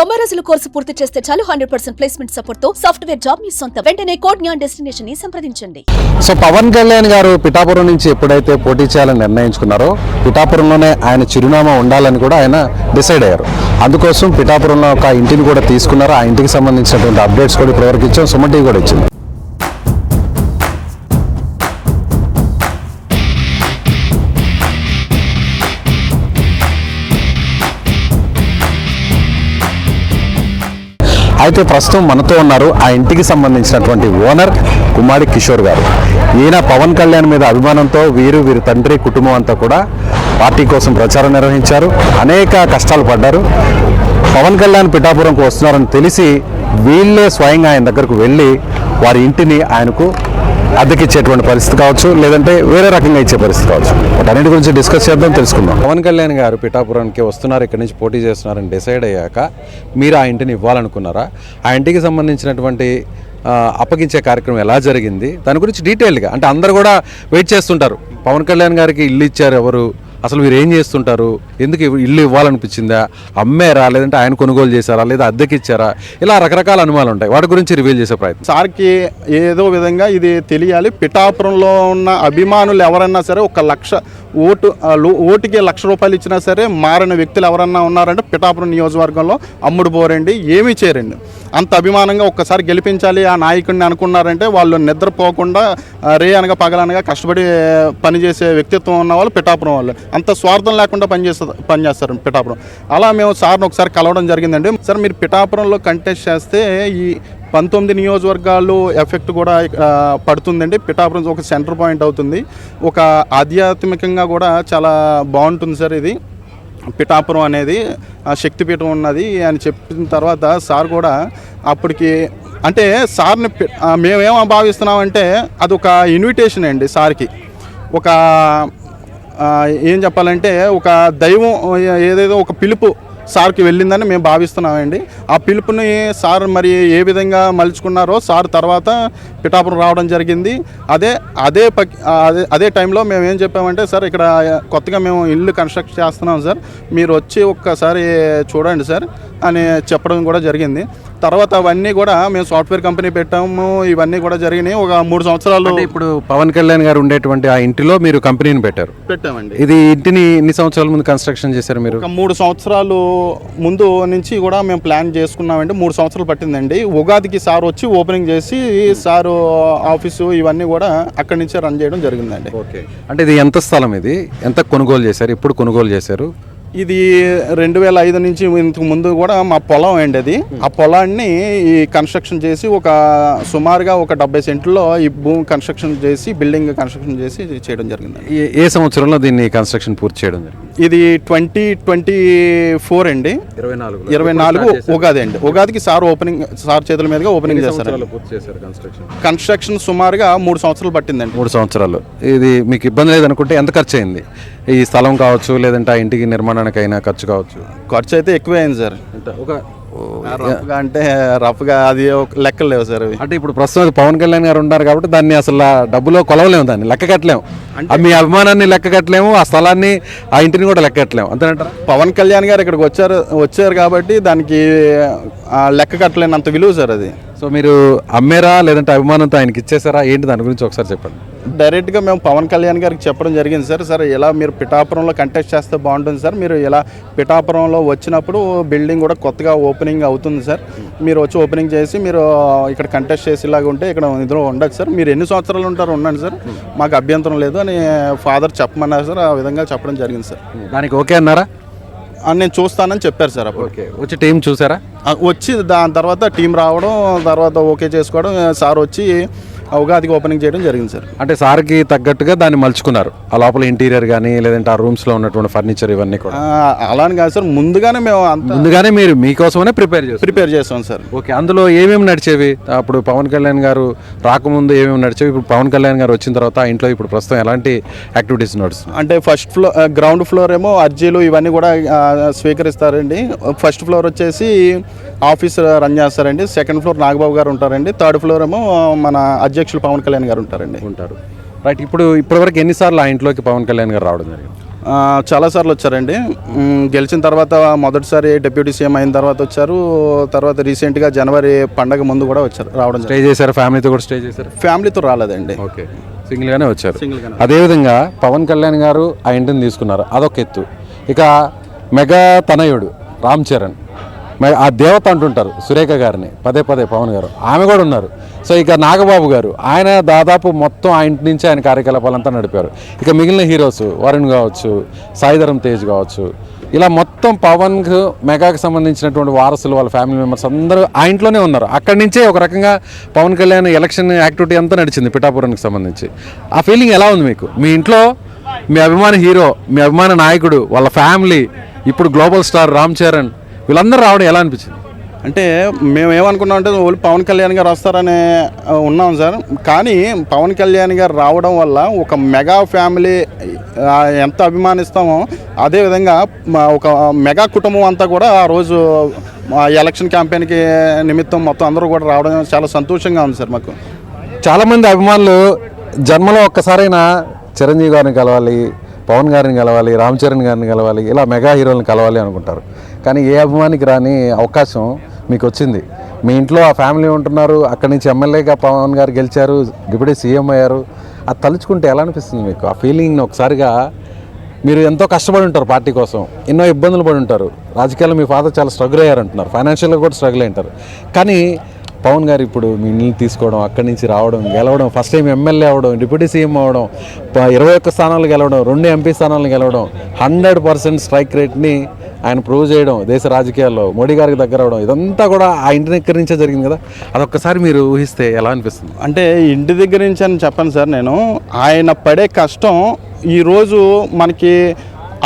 90 రోజుల కోర్సు పూర్తి చేస్తే చాలు 100% ప్లేస్మెంట్ సపోర్ట్ తో సాఫ్ట్వేర్ జాబ్ మీ సొంత. వెంటనే కోడ్ జ్ఞాన్ డెస్టినేషన్ ని సంప్రదించండి. సో పవన్ కళ్యాణ్ గారు పిఠాపురం నుంచి ఎప్పుడైతే పోటీ చేయాలని నిర్ణయించుకున్నారో పిఠాపురంలోనే ఆయన చిరునామా ఉండాలని కూడా ఆయన డిసైడ్ అయ్యారు. అందుకోసం పిఠాపురంలో ఒక ఇంటిని కూడా తీసుకున్నారు. ఆ ఇంటికి సంబంధించినటువంటి అప్డేట్స్ కూడా ఇప్పటివరకు ఇచ్చాం. సుమన్ టీవీ కూడా ఇచ్చింది. అయితే ప్రస్తుతం మనతో ఉన్నారు ఆ ఇంటికి సంబంధించినటువంటి ఓనర్ కుమారి కిషోర్ గారు. ఈయన పవన్ కళ్యాణ్ మీద అభిమానంతో వీరి తండ్రి కుటుంబం అంతా కూడా పార్టీ కోసం ప్రచారం నిర్వహించారు. అనేక కష్టాలు పడ్డారు. పవన్ కళ్యాణ్ పిఠాపురంకు వస్తున్నారని తెలిసి వీళ్ళే స్వయంగా ఆయన దగ్గరకు వెళ్ళి వారి ఇంటిని ఆయనకు అద్దెకిచ్చేటువంటి పరిస్థితి కావచ్చు, లేదంటే వేరే రకంగా ఇచ్చే పరిస్థితి కావచ్చు. వాటన్నిటి గురించి డిస్కస్ చేద్దాం, తెలుసుకుందాం. పవన్ కళ్యాణ్ గారు పిఠాపురానికి వస్తున్నారు, ఇక్కడి నుంచి పోటీ చేస్తున్నారని డిసైడ్ అయ్యాక మీరు ఆ ఇంటిని ఇవ్వాలనుకున్నారా? ఆ ఇంటికి సంబంధించినటువంటి అప్పగించే కార్యక్రమం ఎలా జరిగింది, దాని గురించి డీటెయిల్గా, అంటే అందరు కూడా వెయిట్ చేస్తుంటారు. పవన్ కళ్యాణ్ గారికి ఇల్లు ఇచ్చారు ఎవరు, అసలు మీరు ఏం చేస్తుంటారు, ఎందుకు ఇల్లు ఇవ్వాలనిపించిందా, అమ్మారా, లేదంటే ఆయన కొనుగోలు చేశారా, లేదా అద్దెకి ఇచ్చారా, ఇలా రకరకాల అనుమానాలు ఉంటాయి. వాటి గురించి రివీల్ చేసే ప్రయత్నం. సార్కి ఏదో విధంగా ఇది తెలియాలి. పిఠాపురంలో ఉన్న అభిమానులు ఎవరన్నా సరే 1,00,000 ఓటుకి ₹1,00,000 ఇచ్చినా సరే మారిన వ్యక్తులు ఎవరన్నా ఉన్నారంటే పిఠాపురం నియోజకవర్గంలో అమ్ముడు పోరండి, ఏమీ చేయరండి. అంత అభిమానంగా ఒక్కసారి గెలిపించాలి ఆ నాయకుడిని అనుకున్నారంటే వాళ్ళు నిద్రపోకుండా రే అనగా పగలనగా కష్టపడి పనిచేసే వ్యక్తిత్వం ఉన్న వాళ్ళు పిఠాపురం వాళ్ళు. అంత స్వార్థం లేకుండా పనిచేస్తారు పిఠాపురం. అలా మేము సార్ని ఒకసారి కలవడం జరిగిందండి. సార్ మీరు పిఠాపురంలో కంటెస్ట్ చేస్తే ఈ 19 నియోజకవర్గాలు ఎఫెక్ట్ కూడా పడుతుందండి. పిఠాపురం ఒక సెంటర్ పాయింట్ అవుతుంది, ఒక ఆధ్యాత్మికంగా కూడా చాలా బాగుంటుంది సార్. ఇది పిఠాపురం అనేది శక్తిపీఠం ఉన్నది అని చెప్పిన తర్వాత సార్ కూడా అప్పటికి అంటే సార్ని మేమేమో భావిస్తున్నామంటే అదొక ఇన్విటేషన్ అండి సార్కి. ఒక ఏం చెప్పాలంటే ఒక దైవం ఏదేదో ఒక పిలుపు సార్కి వెళ్ళిందని మేము భావిస్తున్నామండి. ఆ పిలుపుని సార్ మరి ఏ విధంగా మలుచుకున్నారో సార్ తర్వాత పిఠాపురం రావడం జరిగింది. అదే టైంలో మేము ఏం చెప్పామంటే సార్ ఇక్కడ కొత్తగా మేము ఇల్లు కన్స్ట్రక్ట్ చేస్తున్నాం సార్, మీరు వచ్చి ఒక్కసారి చూడండి సార్ అని చెప్పడం కూడా జరిగింది. తర్వాత అవన్నీ కూడా మేము సాఫ్ట్వేర్ కంపెనీ పెట్టాము, ఇవన్నీ కూడా జరిగినాయి. ఒక 3 సంవత్సరాలు ఇప్పుడు పవన్ కళ్యాణ్ గారు ఉండేటువంటి ఆ ఇంటిలో మీరు కంపెనీని పెట్టామండి. ఇది ఇంటిని ఎన్ని సంవత్సరాల ముందు కన్స్ట్రక్షన్ చేశారు మీరు? 3 సంవత్సరాలు ముందు నుంచి కూడా మేము ప్లాన్ చేసుకున్నామండి. 3 సంవత్సరాలు పట్టిందండి. ఉగాదికి సార్ వచ్చి ఓపెనింగ్ చేసి సారు ఆఫీసు ఇవన్నీ కూడా అక్కడి నుంచే రన్ చేయడం జరిగిందండి. ఓకే, అంటే ఇది ఎంత స్థలం, ఇది ఎంత కొనుగోలు చేశారు, ఎప్పుడు కొనుగోలు చేశారు? ఇది 2005 నుంచి ఇంతకు ముందు కూడా మా పొలం అండి అది. ఆ పొలాన్ని ఈ కన్స్ట్రక్షన్ చేసి సుమారుగా ఒక 70 సెంట్లో ఈ భూమి కన్స్ట్రక్షన్ చేసి బిల్డింగ్ కన్స్ట్రక్షన్ చేసి చేయడం జరిగింది. ఏ సంవత్సరంలో దీన్ని కన్స్ట్రక్షన్ పూర్తి చేయడం జరిగింది? ఇది 2024 అండి, 24 ఉగాది అండి. ఉగాదికి సార్ చేతుల మీదుగా ఓపెనింగ్ చేస్తారు. కన్స్ట్రక్షన్ సుమారుగా 3 సంవత్సరాలు పట్టిందండి. 3 సంవత్సరాలు. ఇది మీకు ఇబ్బంది లేదనుకుంటే ఎంత ఖర్చు అయింది? ఈ స్థలం కావచ్చు, లేదంటే ఆ ఇంటికి నిర్మాణానికైనా ఖర్చు కావచ్చు. ఖర్చు అయితే ఎక్కువే అయింది సార్. అంటే రఫ్గా అది లెక్కలు లేవు సార్ అవి. అంటే ఇప్పుడు ప్రస్తుతం పవన్ కళ్యాణ్ గారు ఉన్నారు కాబట్టి దాన్ని అసలు డబ్బులో కొలవలేము, దాన్ని లెక్క కట్టలేము. మీ అభిమానాన్ని లెక్క కట్టలేము, ఆ స్థలాన్ని ఆ ఇంటిని కూడా లెక్క కట్టలేము, అంతేనంటారా? పవన్ కళ్యాణ్ గారు ఇక్కడికి వచ్చారు కాబట్టి దానికి లెక్క కట్టలేనంత విలువ సార్ అది. సో మీరు అమ్మేరా, లేదంటే అభిమానంతో ఆయనకి ఇచ్చేసారా, ఏంటి దాని గురించి ఒకసారి చెప్పండి. డైరెక్ట్గా మేము పవన్ కళ్యాణ్ గారికి చెప్పడం జరిగింది సార్. సార్ ఇలా మీరు పిఠాపురంలో కంటెస్ట్ చేస్తే బాగుంటుంది సార్, మీరు ఇలా పిఠాపురంలో వచ్చినప్పుడు బిల్డింగ్ కూడా కొత్తగా ఓపెనింగ్ అవుతుంది సార్, మీరు వచ్చి ఓపెనింగ్ చేసి మీరు ఇక్కడ కంటెస్ట్ చేసేలాగా ఉంటే ఇక్కడ ఇందులో ఉండదు సార్, మీరు ఎన్ని సంవత్సరాలు ఉంటారో ఉండండి సార్, మాకు అభ్యంతరం లేదు అని ఫాదర్ చెప్పమన్నారు సార్. ఆ విధంగా చెప్పడం జరిగింది సార్. దానికి ఓకే అన్నారా? నేను చూస్తానని చెప్పారు సార్. అప్పుడు వచ్చి టీం చూసారా? వచ్చి దాని తర్వాత టీం రావడం, తర్వాత ఓకే చేసుకోవడం, సార్ వచ్చి ఉగాదికి ఓపెనింగ్ చేయడం జరిగింది సార్. అంటే సార్కి తగ్గట్టుగా దాన్ని మలుచుకున్నారు, ఆ లోపల ఇంటీరియర్ కానీ లేదంటే ఆ రూమ్స్లో ఉన్నటువంటి ఫర్నిచర్ ఇవన్నీ కూడా? అలానే కాదు సార్, ముందుగానే మీరు మీకోసమే ప్రిపేర్ చేస్తాం సార్. ఓకే, అందులో ఏమేమి నడిచేవి అప్పుడు పవన్ కళ్యాణ్ గారు రాకముందు ఏమేమి నడిచేవి, ఇప్పుడు పవన్ కళ్యాణ్ గారు వచ్చిన తర్వాత ఇంట్లో ఇప్పుడు ప్రస్తుతం ఎలాంటి యాక్టివిటీస్ నడుస్తుంది? అంటే ఫస్ట్ ఫ్లోర్, గ్రౌండ్ ఫ్లోర్ ఏమో అర్జీలు ఇవన్నీ కూడా స్వీకరిస్తారండి. ఫస్ట్ ఫ్లోర్ వచ్చేసి ఆఫీస్ రన్ చేస్తారండి. సెకండ్ ఫ్లోర్ నాగబాబు గారు ఉంటారండి. థర్డ్ ఫ్లోర్ ఏమో మన అధ్యక్షులు పవన్ కళ్యాణ్ గారు ఉంటారు. రైట్, ఇప్పటివరకు ఎన్నిసార్లు ఆ ఇంట్లోకి పవన్ కళ్యాణ్ గారు రావడం జరిగింది? చాలాసార్లు వచ్చారండి. గెలిచిన తర్వాత మొదటిసారి డిప్యూటీ సీఎం అయిన తర్వాత వచ్చారు. తర్వాత రీసెంట్గా జనవరి పండగ ముందు కూడా వచ్చారు, రావడం స్టే చేశారు, ఫ్యామిలీతో కూడా స్టే చేశారు? ఫ్యామిలీతో రాలేదండి. ఓకే, సింగిల్గానే వచ్చారు. సింగిల్గానే. అదేవిధంగా పవన్ కళ్యాణ్ గారు ఆ ఇంటిని తీసుకున్నారు, అదొక ఎత్తు. ఇక మెగా తనయుడు రామ్ చరణ్, ఆ దేవత అంటుంటారు సురేఖ గారిని పదే పదే పవన్ గారు, ఆమె కూడా ఉన్నారు. సో ఇక నాగబాబు గారు, ఆయన దాదాపు మొత్తం ఆ ఇంటి నుంచి ఆయన కార్యకలాపాలంతా నడిపారు. ఇక మిగిలిన హీరోస్ వరుణ్ కావచ్చు, సాయిధరం తేజ్ కావచ్చు, ఇలా మొత్తం పవన్కు మెగాకి సంబంధించినటువంటి వారసులు వాళ్ళ ఫ్యామిలీ మెంబర్స్ అందరూ ఆ ఇంట్లోనే ఉన్నారు. అక్కడి నుంచే ఒక రకంగా పవన్ కళ్యాణ్ ఎలక్షన్ యాక్టివిటీ అంతా నడిచింది పిఠాపురానికి సంబంధించి. ఆ ఫీలింగ్ ఎలా ఉంది మీకు? మీ ఇంట్లో మీ అభిమాన హీరో, మీ అభిమాన నాయకుడు, వాళ్ళ ఫ్యామిలీ, ఇప్పుడు గ్లోబల్ స్టార్ రామ్ చరణ్, వీళ్ళందరూ రావడం ఎలా అనిపించింది? అంటే మేము ఏమనుకున్నాం అంటే ఓన్లీ పవన్ కళ్యాణ్ గారు వస్తారని ఉన్నాం సార్. కానీ పవన్ కళ్యాణ్ గారు రావడం వల్ల ఒక మెగా ఫ్యామిలీ ఎంత అభిమానిస్తామో అదేవిధంగా ఒక మెగా కుటుంబం అంతా కూడా ఆ రోజు ఎలక్షన్ క్యాంపెయిన్కి నిమిత్తం మొత్తం అందరూ కూడా రావడం చాలా సంతోషంగా ఉంది సార్ మాకు. చాలామంది అభిమానులు జన్మలో ఒక్కసారైనా చిరంజీవి గారిని కలవాలి, పవన్ గారిని కలవాలి, రామ్ చరణ్ గారిని కలవాలి, ఇలా మెగా హీరోలను కలవాలి అనుకుంటారు. కానీ ఏ అభిమానికి రాని అవకాశం మీకు వచ్చింది. మీ ఇంట్లో ఆ ఫ్యామిలీ ఉంటున్నారు, అక్కడి నుంచి ఎమ్మెల్యేగా పవన్ గారు గెలిచారు, డిప్యూటీ సీఎం అయ్యారు. అది తలుచుకుంటే ఎలా అనిపిస్తుంది మీకు? ఆ ఫీలింగ్ని ఒకసారిగా, మీరు ఎంతో కష్టపడి ఉంటారు పార్టీ కోసం, ఎన్నో ఇబ్బందులు పడి ఉంటారు, రాజకీయాల్లో మీ ఫాదర్ చాలా స్ట్రగుల్ అయ్యారు అంటున్నారు, ఫైనాన్షియల్గా కూడా స్ట్రగుల్ అయ్యారు. కానీ పవన్ గారు ఇప్పుడు మీ నీళ్ళు తీసుకోవడం, అక్కడి నుంచి రావడం, గెలవడం, ఫస్ట్ టైం ఎమ్మెల్యే అవ్వడం, డిప్యూటీ సీఎం అవ్వడం, 21 స్థానాలు గెలవడం, 2 ఎంపీ స్థానాలను గెలవడం, 100% స్ట్రైక్ రేట్ని ఆయన ప్రూవ్ చేయడం, దేశ రాజకీయాల్లో మోడీ గారికి దగ్గర అవడం, ఇదంతా కూడా ఆ ఇంటి దగ్గర నుంచే జరిగింది కదా. అదొక్కసారి మీరు ఊహిస్తే ఎలా అనిపిస్తుంది? అంటే ఇంటి దగ్గర నుంచి అని చెప్పను సార్ నేను. ఆయన పడే కష్టం ఈరోజు మనకి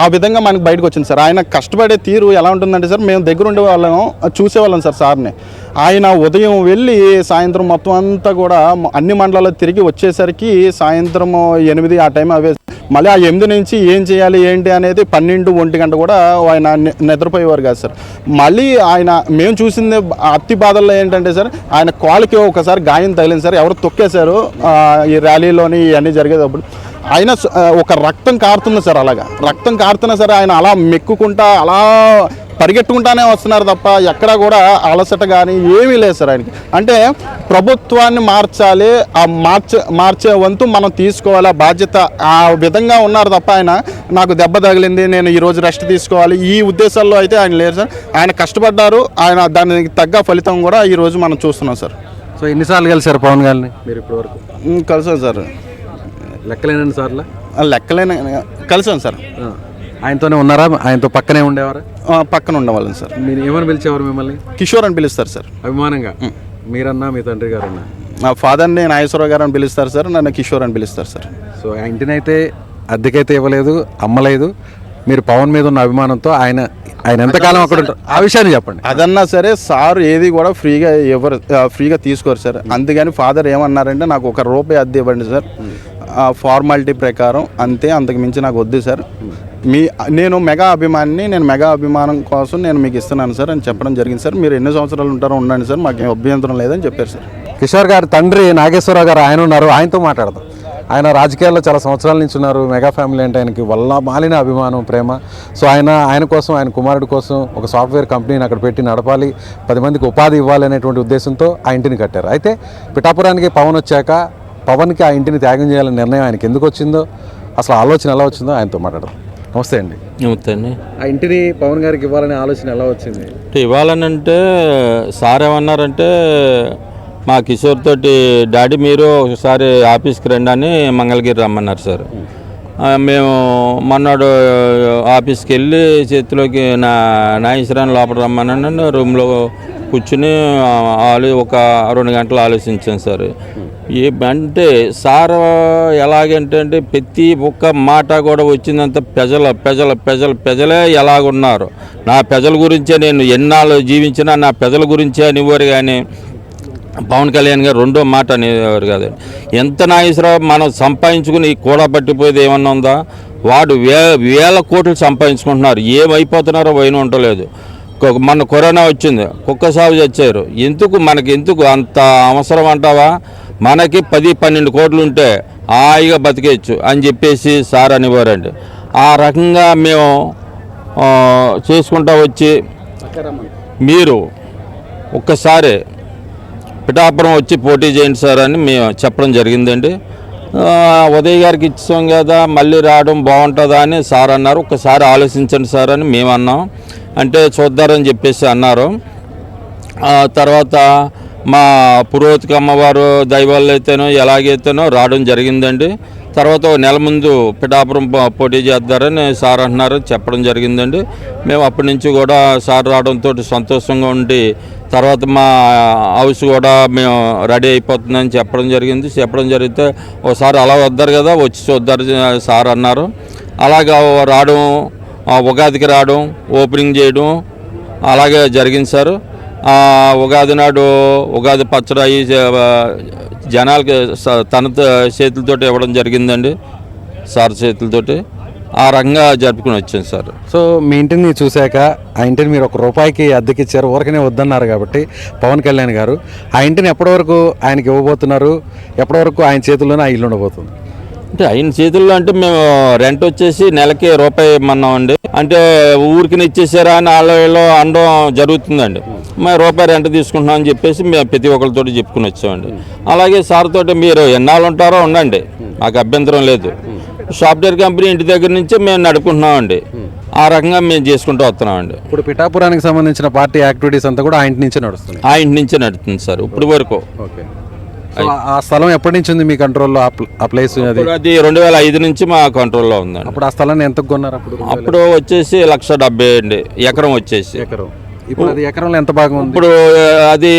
ఆ విధంగా మనకి బయటకు వచ్చింది సార్. ఆయన కష్టపడే తీరు ఎలా ఉంటుందంటే సార్, మేము దగ్గర ఉండే వాళ్ళం, చూసేవాళ్ళం సార్ సార్ని. ఆయన ఉదయం వెళ్ళి సాయంత్రం మొత్తం అంతా కూడా అన్ని మండలాల్లో తిరిగి వచ్చేసరికి సాయంత్రం 8 ఆ టైం అవే. మళ్ళీ ఆ 8 నుంచి ఏం చేయాలి ఏంటి అనేది 12, 1 గంట కూడా ఆయన నిద్రపోయేవారు కాదు సార్. మళ్ళీ ఆయన మేము చూసింది అతి బాధల్లో ఏంటంటే సార్, ఆయన కాలుకి ఒకసారి గాయం తగిలింది సార్, ఎవరు తొక్కేశారు ఈ ర్యాలీలోని ఇవన్నీ జరిగేటప్పుడు. ఆయన ఒక రక్తం కారుతుంది సార్, అలాగా రక్తం కారుతున్నా సరే ఆయన అలా మెక్కుకుంటా అలా పరిగెట్టుకుంటానే వస్తున్నారు తప్ప ఎక్కడ కూడా అలసట కానీ ఏమీ లేదు సార్ ఆయనకి. అంటే ప్రభుత్వాన్ని మార్చాలి, ఆ మార్చే వంతు మనం తీసుకోవాలి, ఆ బాధ్యత ఆ విధంగా ఉన్నారు తప్ప ఆయన నాకు దెబ్బ తగిలింది నేను ఈరోజు రెస్ట్ తీసుకోవాలి ఈ ఉద్దేశాల్లో అయితే ఆయన లేరు సార్. ఆయన కష్టపడ్డారు, ఆయన దానికి తగ్గ ఫలితం కూడా ఈరోజు మనం చూస్తున్నాం సార్. సో ఎన్నిసార్లు కలిసారు పవన్ గారిని మీరు ఇప్పటి వరకు? కలిసాం సార్, లెక్కలేనండి సార్లు, లెక్కలేని కలిసాం సార్. ఆయనతోనే ఉన్నారా? ఆయనతో పక్కనే ఉండేవారా? పక్కన ఉండేవాళ్ళం సార్. మీరు ఏమని పిలిచేవారు మిమ్మల్ని? కిషోర్ అని పిలుస్తారు సార్ అభిమానంగా. మీరన్నా మీ తండ్రి గారన్నా? నా ఫాదర్ని నాగేశ్వరరావు గారు అని పిలుస్తారు సార్, నన్ను కిషోర్ అని పిలుస్తారు సార్. సో ఆ ఇంటినైతే అద్దెకైతే ఇవ్వలేదు, అమ్మలేదు. మీరు పవన్ మీద ఉన్న అభిమానంతో ఆయన ఎంతకాలం అక్కడ ఉంటారు, ఆ విషయాన్ని చెప్పండి. అదన్నా సరే సార్ ఏది కూడా ఫ్రీగా తీసుకోరు సార్. అందుకని ఫాదర్ ఏమన్నారంటే నాకు ₹1 అద్దె ఇవ్వండి సార్, ఫార్మాలిటీ ప్రకారం అంతే, అంతకు మించి నాకు వద్దు సార్. నేను మెగా అభిమానిని, నేను మెగా అభిమానం కోసం నేను మీకు ఇస్తున్నాను సార్ అని చెప్పడం జరిగింది సార్. మీరు ఎన్ని సంవత్సరాలు ఉంటారో ఉండండి సార్, మాకు అభ్యంతరం లేదని చెప్పారు సార్. కిషోర్ గారి తండ్రి నాగేశ్వరరావు గారు ఆయన ఉన్నారు, ఆయనతో మాట్లాడదాం. ఆయన రాజకీయాల్లో చాలా సంవత్సరాల నుంచి ఉన్నారు. మెగా ఫ్యామిలీ అంటే ఆయనకి వల్ల మాలిన అభిమానం, ప్రేమ. సో ఆయన కోసం, ఆయన కుమారుడి కోసం ఒక సాఫ్ట్వేర్ కంపెనీని అక్కడ పెట్టి నడపాలి, 10 మందికి ఉపాధి ఇవ్వాలి అనేటువంటి ఉద్దేశంతో ఆ ఇంటిని కట్టారు. అయితే పిఠాపురానికి పవన్ వచ్చాక పవన్కి ఆ ఇంటిని త్యాగం చేయాలనే నిర్ణయం ఆయనకి ఎందుకు వచ్చిందో, అసలు ఆలోచన ఎలా వచ్చిందో ఆయనతో మాట్లాడదాం. నమస్తే అండి. నమస్తే అండి. ఆ ఇంటిని పవన్ గారికి ఇవ్వాలనే ఆలోచన ఎలా వచ్చింది? ఇవ్వాలని అంటే సార్ ఏమన్నారంటే మా కిషోర్ తోటి డాడీ మీరు ఒకసారి ఆఫీస్కి రండి అని మంగళగిరి రమ్మన్నారు సార్. మేము మొన్నడు ఆఫీస్కి వెళ్ళి చేతిలోకి నాగేశ్వరాన్ని లోపల రమ్మన్నాను, రూమ్లో కూర్చుని ఒక 2 గంటలు ఆలోచించాను సార్. అంటే సార్ ఎలాగంటే ప్రతి ఒక్క మాట కూడా వచ్చిందంత ప్రజలే ఎలాగున్నారు, నా ప్రజల గురించే నేను ఎన్నాళ్ళు జీవించినా నా ప్రజల గురించే అనేవారు. కానీ పవన్ కళ్యాణ్ గారు రెండో మాట అనేవారు కాదండి. ఎంత నాగేశ్వరరావు మనం సంపాదించుకుని కూడా పట్టిపోయేది ఏమన్నా ఉందా? వాడు వేల కోట్లు సంపాదించుకుంటున్నారు, ఏమైపోతున్నారో వైన ఉండలేదు. మన కరోనా వచ్చింది, కుక్క సాగు చచ్చారు. మనకి అంత అవసరం అంటావా? మనకి 10-12 కోట్లు ఉంటే హాయిగా బతికేయచ్చు అని చెప్పేసి సార్ అనేవారండి. ఆ రకంగా మేము చేసుకుంటూ వచ్చి మీరు ఒక్కసారి పిఠాపురం వచ్చి పోటీ చేయండి సార్ అని మేము చెప్పడం జరిగిందండి. ఉదయ్ గారికి ఇచ్చాం కదా, మళ్ళీ రావడం బాగుంటుందా అని సార్ అన్నారు. ఒక్కసారి ఆలోచించండి సార్ అని మేము అన్నాం. అంటే చూద్దారని చెప్పేసి అన్నారు. తర్వాత మా పురోహితిక అమ్మవారు దైవాళ్ళు అయితేనో ఎలాగైతేనో రావడం జరిగిందండి. తర్వాత ఒక నెల ముందు పిఠాపురం పోటీ చేద్దారని సార్ అంటున్నారు, చెప్పడం జరిగిందండి. మేము అప్పటి నుంచి కూడా సార్ రావడంతో సంతోషంగా ఉండి తర్వాత మా హౌస్ కూడా మేము రెడీ అయిపోతుందని చెప్పడం జరిగితే ఒకసారి అలా వద్దారు కదా, వచ్చి చూద్దారు సార్ అన్నారు. అలాగా రావడం, ఉగాదికి రావడం, ఓపెనింగ్ చేయడం అలాగే జరిగింది సార్. ఉగాది నాడు ఉగాది పచ్చడి జనాలకి తన చేతులతోటి ఇవ్వడం జరిగిందండి, సార్ చేతులతోటి. ఆ రకంగా జరుపుకుని వచ్చాను సార్. సో మీ ఇంటిని చూశాక ఆ ఇంటిని మీరు ₹1 అద్దెకి ఇచ్చారు, ఊరికనే వద్దన్నారు కాబట్టి పవన్ కళ్యాణ్ గారు ఆ ఇంటిని ఎప్పటి వరకు ఆయనకి ఇవ్వబోతున్నారు? ఎప్పటి వరకు ఆయన చేతుల్లోనే ఆ ఇల్లు ఉండబోతుంది? అంటే ఆయన చేతుల్లో అంటే మేము రెంట్ వచ్చేసి నెలకి ₹1 ఇమ్మన్నామండి. అంటే ఊరికి ఇచ్చేసారా అని వాళ్ళలో అనడం జరుగుతుందండి. మేము ₹1 రెంట్ తీసుకుంటున్నాం అని చెప్పేసి మేము ప్రతి ఒక్కరితో చెప్పుకుని వచ్చామండి. అలాగే సార్ తోటి మీరు ఎన్నాళ్ళు ఉంటారో ఉండండి, నాకు అభ్యంతరం లేదు. సాఫ్ట్వేర్ కంపెనీ ఇంటి దగ్గర నుంచి మేము నడుపుకుంటున్నామండి. ఆ రకంగా మేము చేసుకుంటూ వస్తున్నామండి. ఇప్పుడు పిఠాపురానికి సంబంధించిన పార్టీ యాక్టివిటీస్ అంతా కూడా ఆ ఇంటి నుంచే నడుస్తుంది? ఆ ఇంటి నుంచే నడుస్తుంది సార్ ఇప్పుడు వరకు. ఓకే. ఆ స్థలం ఎప్పటి నుంచి ఉంది మీ కంట్రోల్లో? ఆ ప్లేస్ అది 2005 నుంచి మా కంట్రోల్లో ఉందండి. అప్పుడు ఆ స్థలాన్ని ఎంత కొన్నారు? అప్పుడు వచ్చేసి 1,70,000 అండి ఎకరం వచ్చేసి. ఇప్పుడు అది ఎకరంలో ఎంత భాగం ఉంది? ఇప్పుడు అది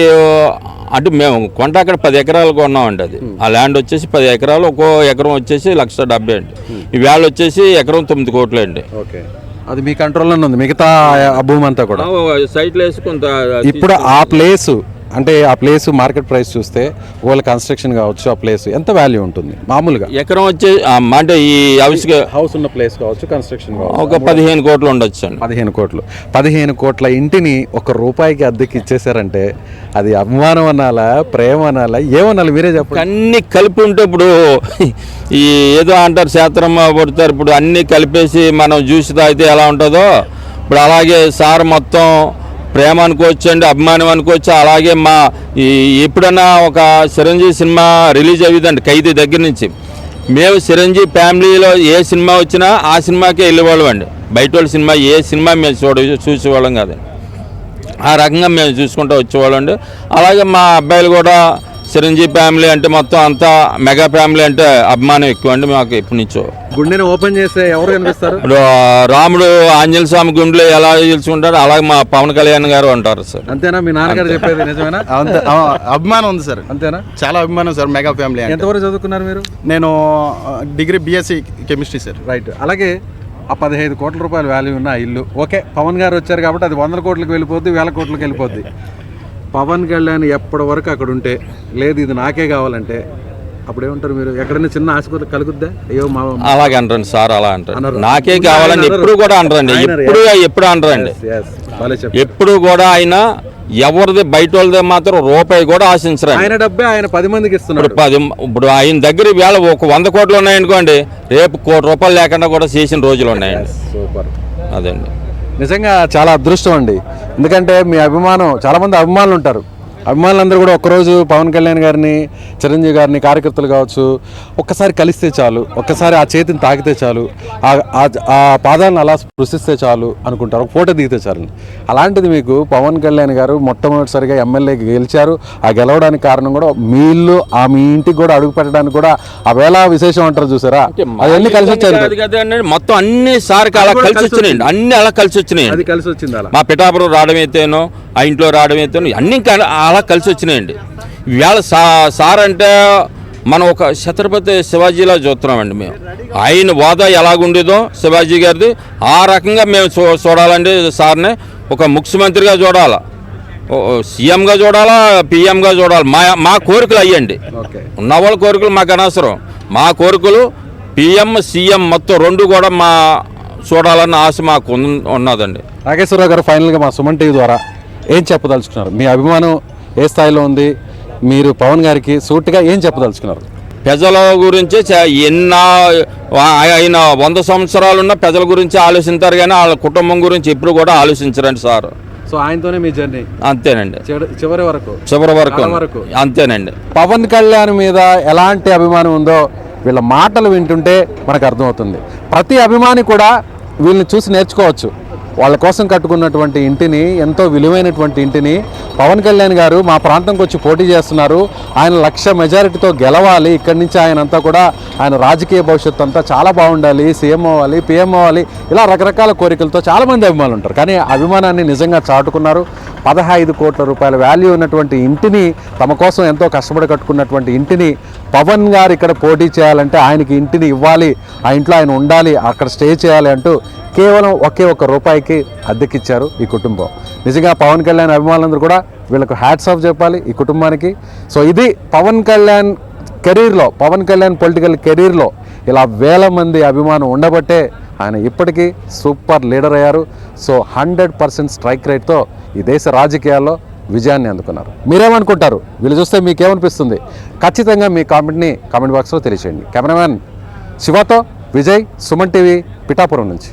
అంటే మేము కొంట అక్కడ 10 ఎకరాలు కొన్నామండి. అది ఆ ల్యాండ్ వచ్చేసి 10 ఎకరాలు, ఒక్కో ఎకరం వచ్చేసి 1,70,000 అండి. ఈవేళ వచ్చేసి ఎకరం 9 కోట్లు అండి. ఓకే. అది మీ కంట్రోల్లోనే ఉంది మిగతా ఆ భూమి అంతా కూడా? సైట్లో వేసి కొంత. ఇప్పుడు ఆ ప్లేస్ అంటే ఆ ప్లేస్ మార్కెట్ ప్రైస్ చూస్తే ఒకవేళ కన్స్ట్రక్షన్ కావచ్చు, ఆ ప్లేస్ ఎంత వాల్యూ ఉంటుంది మామూలుగా? ఎకరం వచ్చే అంటే ఈ హౌస్ ఉన్న ప్లేస్ కావచ్చు, కన్స్ట్రక్షన్ ఒక 15 కోట్లు ఉండొచ్చు అండి. 15 కోట్లు. 15 కోట్ల ఇంటిని ₹1 అద్దెకి ఇచ్చేసారంటే అది అభిమానం అనాలా, ప్రేమ అనాలా, ఏమనాలి మీరే చెప్పండి. అన్ని కలిపి ఉంటే ఇప్పుడు ఈ ఏదో అంటారు శాస్త్రమ్మ పడతారు, ఇప్పుడు అన్నీ కలిపేసి మనం జ్యూస్ తాగితే ఎలా ఉంటుందో ఇప్పుడు అలాగే సార్ మొత్తం ప్రేమ అనుకోవచ్చు అండి, అభిమానం అనుకోవచ్చు. అలాగే మా ఎప్పుడన్నా ఒక చిరంజీవి సినిమా రిలీజ్ అయ్యిందండి ఖైదీ దగ్గర నుంచి, మేము చిరంజీవి ఫ్యామిలీలో ఏ సినిమా వచ్చినా ఆ సినిమాకే వెళ్ళేవాళ్ళం అండి. బయట వాళ్ళ సినిమా ఏ సినిమా మేము చూసేవాళ్ళం కాదండి. ఆ రకంగా మేము చూసుకుంటూ వచ్చేవాళ్ళం అండి. అలాగే మా అబ్బాయిలు కూడా చిరంజీవి ఫ్యామిలీ అంటే మొత్తం అంతా మెగా ఫ్యామిలీ అంటే అభిమానం ఎక్కువ అండి మాకు ఎప్పటి నుంచో. గుండెని ఓపెన్ చేస్తే ఎవరు కనిపిస్తారు? ఇప్పుడు రాముడు ఆంజనేయ స్వామి గుండెలో ఎలా తెలుసుకుంటారు అలాగే మా పవన్ కళ్యాణ్ గారు అంటారు సార్. అంతేనా? మీ నాన్నగారు చెప్పేది నిజమేనా? అభిమానం ఉంది సార్. అంతేనా? చాలా అభిమానం సార్ మెగా ఫ్యామిలీ. ఎంతవరకు చదువుకున్నారు మీరు? నేను degree BSc chemistry sir. Right. అలాగే ఆ ₹15 కోట్ల వాల్యూ ఉన్న ఇల్లు ఓకే, పవన్ గారు వచ్చారు కాబట్టి అది 100 కోట్లకు వెళ్ళిపోద్ది, 1000 కోట్లకు వెళ్ళిపోద్ది. పవన్ కళ్యాణ్ ఎప్పటి వరకు అక్కడ ఉంటే లేదు ఇది నాకే కావాలంటే అప్పుడు ఏమంటారు మీరు? ఎక్కడైనా చిన్న ఆశ కలుగుద్దా? అయ్యో మా అలాగే అంటారండి సార్, అలా అంటారు నాకే కావాలని ఎప్పుడు కూడా అంటారండి, ఎప్పుడు అంటారండి. ఎప్పుడు కూడా ఆయన ఎవరిది బయట వాళ్ళది మాత్రం రూపాయి కూడా ఆశించరు. ఆయన డబ్బే ఆయన 10 మందికి ఇస్తున్నారు. ఇప్పుడు ఆయన దగ్గర వేళ ఒక 100 కోట్లు ఉన్నాయనుకోండి, రేపు ₹1 కోటి లేకుండా కూడా చేసిన రోజులు ఉన్నాయండి. సూపర్. అదండి నిజంగా చాలా అదృష్టం అండి. ఎందుకంటే మీ అభిమానం, చాలామంది అభిమానులు ఉంటారు. అభిమానులందరూ కూడా ఒక్కరోజు పవన్ కళ్యాణ్ గారిని, చిరంజీవి గారిని, కార్యకర్తలు కావచ్చు, ఒక్కసారి కలిస్తే చాలు, ఒక్కసారి ఆ చేతిని తాకితే చాలు, ఆ పాదాలను అలా స్పృశిస్తే చాలు అనుకుంటారు, ఒక ఫోటో దిగితే చాలు. అలాంటిది మీకు పవన్ కళ్యాణ్ గారు మొట్టమొదటిసారిగా ఎమ్మెల్యేకి గెలిచారు. ఆ గెలవడానికి కారణం కూడా మీ ఇల్లు, మీ ఇంటికి కూడా అడుగు పెట్టడానికి కూడా ఆ వేళ విశేషం అంటారు చూసారా, అవన్నీ కలిసి వచ్చాయి. మొత్తం అన్ని సార్కి అలా కలిసి వచ్చినాయండి, అన్ని అలా కలిసి వచ్చినాయి. అది కలిసి వచ్చింది. అలా మా పిఠాపురం రావడం అయితేనో, ఆ ఇంట్లో రావడం అయితేనో అన్ని అలా కలిసి వచ్చినాయండి. ఇవాళ సార్ అంటే మనం ఒక ఛత్రపతి శివాజీలా చూస్తున్నామండి. మేము ఆయన హోదా ఎలాగుండేదో శివాజీ గారిది ఆ రకంగా మేము చూడాలండి. సార్ని ఒక ముఖ్యమంత్రిగా చూడాలా, సీఎంగా చూడాలా, పిఎంగా చూడాలి. మా కోరికలు అయ్యండి. ఉన్నవాళ్ళ కోరికలు మాకు అనవసరం. మా కోరికలు పిఎం, సీఎం మొత్తం 2 కూడా మా చూడాలన్న ఆశ మాకు ఉన్నదండి. నాగేశ్వరరావు గారు, ఫైనల్గా మా సుమన్ టీవీ ద్వారా ఏం చెప్పదలుచుకున్నారు? మీ అభిమానం ఏ స్థాయిలో ఉంది? మీరు పవన్ గారికి సూటిగా ఏం చెప్పదలుచుకున్నారు? ప్రజల గురించి ఆయన 100 సంవత్సరాలున్న ప్రజల గురించి ఆలోచించారు కానీ వాళ్ళ కుటుంబం గురించి ఎప్పుడు కూడా ఆలోచించరండి సార్. సో ఆయనతోనే మీ జర్నీ అంతేనండి, చివరి వరకు అంతేనండి. పవన్ కళ్యాణ్ మీద ఎలాంటి అభిమానం ఉందో వీళ్ళ మాటలు వింటుంటే మనకు అర్థమవుతుంది. ప్రతి అభిమాని కూడా వీళ్ళని చూసి నేర్చుకోవచ్చు. వాళ్ళ కోసం కట్టుకున్నటువంటి ఇంటిని, ఎంతో విలువైనటువంటి ఇంటిని పవన్ కళ్యాణ్ గారు మా ప్రాంతంకి వచ్చి పోటీ చేస్తున్నారు, ఆయన 1,00,000 మెజారిటీతో గెలవాలి, ఇక్కడి నుంచి ఆయన అంతా కూడా ఆయన రాజకీయ భవిష్యత్తు అంతా చాలా బాగుండాలి, సీఎం అవ్వాలి, పీఎం అవ్వాలి, ఇలా రకరకాల కోరికలతో చాలామంది అభిమానులు ఉంటారు. కానీ అభిమానాన్ని నిజంగా చాటుకున్నారు. 15 కోట్ల రూపాయల వాల్యూ ఉన్నటువంటి ఇంటిని, తమ కోసం ఎంతో కష్టపడి కట్టుకున్నటువంటి ఇంటిని పవన్ గారు ఇక్కడ పోటీ చేయాలంటే ఆయనకి ఇంటిని ఇవ్వాలి, ఆ ఇంట్లో ఆయన ఉండాలి, అక్కడ స్టే చేయాలి అంటూ కేవలం ఒకే రూపాయికి అద్దెకిచ్చారు ఈ కుటుంబం. నిజంగా పవన్ కళ్యాణ్ అభిమానులందరూ కూడా వీళ్ళకు హ్యాట్స్ ఆఫ్ చెప్పాలి ఈ కుటుంబానికి. సో ఇది పవన్ కళ్యాణ్ కెరీర్లో, పవన్ కళ్యాణ్ పొలిటికల్ కెరీర్లో ఇలా వేల మంది అభిమానం ఉండబట్టే ఆయన ఇప్పటికీ సూపర్ లీడర్ అయ్యారు. సో 100% స్ట్రైక్ రేట్తో ఈ దేశ రాజకీయాల్లో విజయాన్ని అందుకున్నారు. మీరేమనుకుంటారు? వీళ్ళు చూస్తే మీకేమనిపిస్తుంది? ఖచ్చితంగా మీ కామెంట్ బాక్స్లో తెలియచేయండి. కెమెరామ్యాన్ శివతో విజయ్, సుమన్ టీవీ, పిఠాపురం నుంచి.